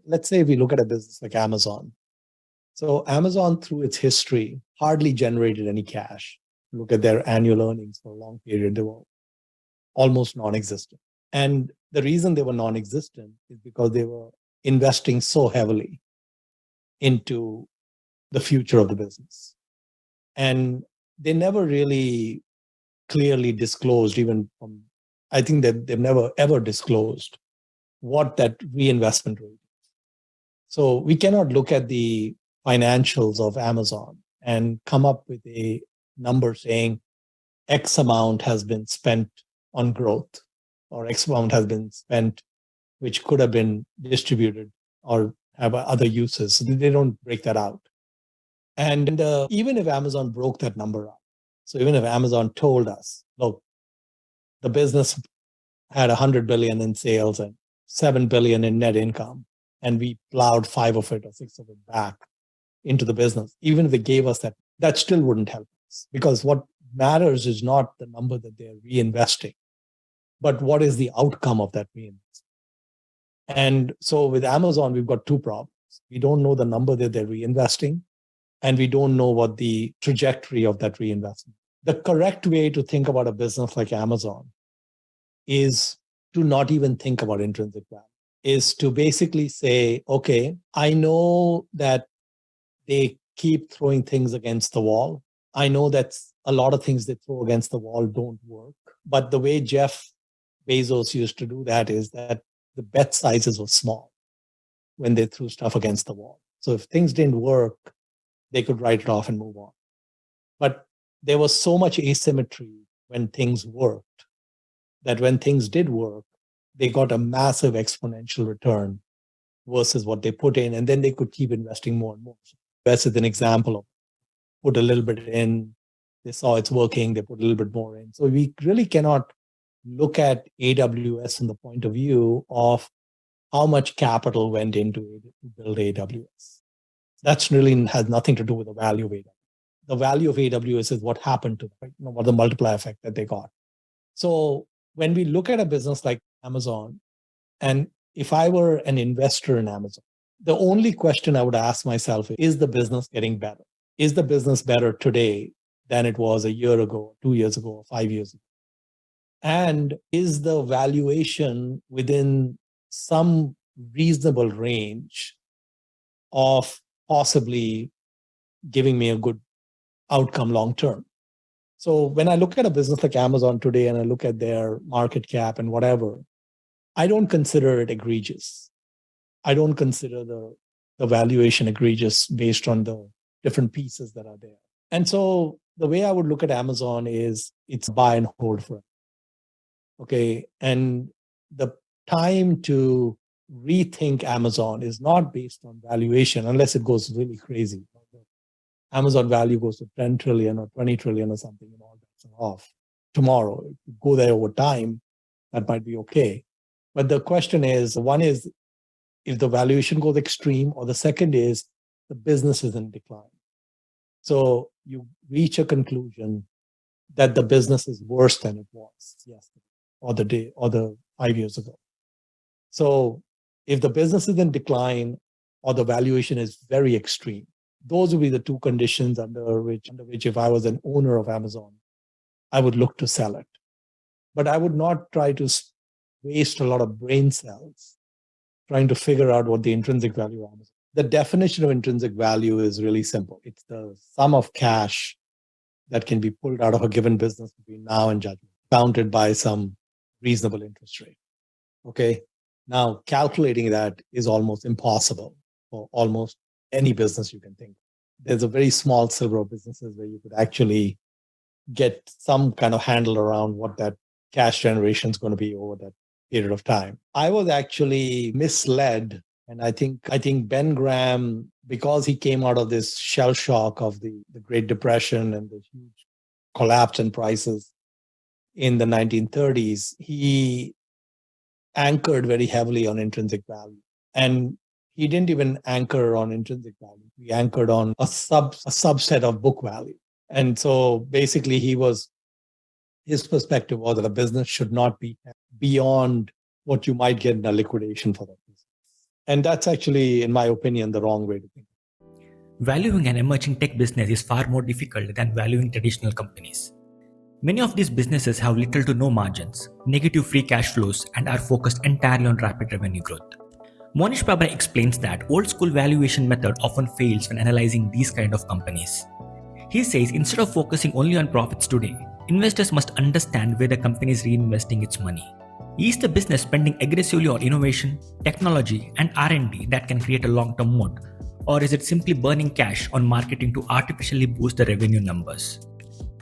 let's say we look at a business like Amazon. So Amazon, through its history, hardly generated any cash. Look at their annual earnings for a long period, they were almost non-existent. And the reason they were non-existent is because they were investing so heavily into the future of the business. And they never really clearly disclosed, even from, I think that they've never ever disclosed what that reinvestment rate is. So we cannot look at the financials of Amazon and come up with a number saying X amount has been spent on growth or X amount has been spent, which could have been distributed or have other uses. So they don't break that out. And even if Amazon broke that number up, so even if Amazon told us, look, the business had 100 billion in sales and 7 billion in net income, and we plowed 5 of it or 6 of it back into the business, even if they gave us that, that still wouldn't help us, because what matters is not the number that they're reinvesting, but what is the outcome of that reinvestment. And so with Amazon, we've got two problems. We don't know the number that they're reinvesting, and we don't know what the trajectory of that reinvestment. The correct way to think about a business like Amazon is to not even think about intrinsic value, is to basically say, okay, I know that they keep throwing things against the wall. I know that a lot of things they throw against the wall don't work. But the way Jeff Bezos used to do that is that the bet sizes were small when they threw stuff against the wall. So if things didn't work, they could write it off and move on. But there was so much asymmetry when things worked that when things did work, they got a massive exponential return versus what they put in. And then they could keep investing more and more. So that's an example of put a little bit in, they saw it's working, they put a little bit more in. So we really cannot look at AWS from the point of view of how much capital went into it to build AWS. That's really has nothing to do with the value of AWS. The value of AWS is what happened to them, what the multiplier effect that they got. So when we look at a business like Amazon, and if I were an investor in Amazon, the only question I would ask myself is the business getting better? Is the business better today than it was a year ago, 2 years ago, or 5 years ago? And is the valuation within some reasonable range of possibly giving me a good outcome long term? So when I look at a business like Amazon today and I look at their market cap and whatever, I don't consider it egregious. I don't consider the valuation egregious based on the different pieces that are there. And so the way I would look at Amazon is it's buy and hold for it. Okay. And the time to rethink Amazon is not based on valuation unless it goes really crazy. Amazon value goes to 10 trillion or 20 trillion or something, and all that's off tomorrow. If you go there over time, that might be okay. But the question is, one is if the valuation goes extreme, or the second is the business is in decline. So you reach a conclusion that the business is worse than it was yesterday or the day or the 5 years ago. So if the business is in decline or the valuation is very extreme, those would be the two conditions under which if I was an owner of Amazon, I would look to sell it. But I would not try to waste a lot of brain cells trying to figure out what the intrinsic value of Amazon. The definition of intrinsic value is really simple. It's the sum of cash that can be pulled out of a given business between now and judgment, counted by some reasonable interest rate. Okay. Now, calculating that is almost impossible for almost any business you can think of. There's a very small sliver of businesses where you could actually get some kind of handle around what that cash generation is going to be over that period of time. I was actually misled. And I think Ben Graham, because he came out of this shell shock of the Great Depression and the huge collapse in prices in the 1930s, he anchored very heavily on intrinsic value. And he didn't even anchor on intrinsic value. He anchored on a subset of book value. And so basically his perspective was that a business should not be beyond what you might get in a liquidation for that business. And that's actually, in my opinion, the wrong way to think. Valuing an emerging tech business is far more difficult than valuing traditional companies. Many of these businesses have little to no margins, negative free cash flows, and are focused entirely on rapid revenue growth. Mohnish Pabrai explains that old school valuation method often fails when analyzing these kind of companies. He says instead of focusing only on profits today, investors must understand where the company is reinvesting its money. Is the business spending aggressively on innovation, technology, and R&D that can create a long-term moat, or is it simply burning cash on marketing to artificially boost the revenue numbers?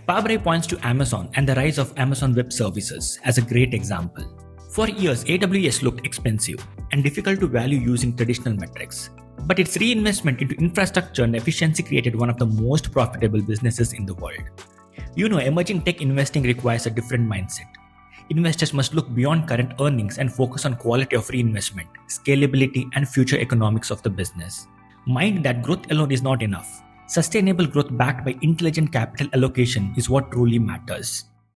Pabrai points to Amazon and the rise of Amazon Web Services as a great example. For years, AWS looked expensive and difficult to value using traditional metrics, but its reinvestment into infrastructure and efficiency created one of the most profitable businesses in the world. Emerging tech investing requires a different mindset. Investors must look beyond current earnings and focus on quality of reinvestment, scalability, and future economics of the business. Mind that growth alone is not enough. Sustainable growth backed by intelligent capital allocation is what truly matters.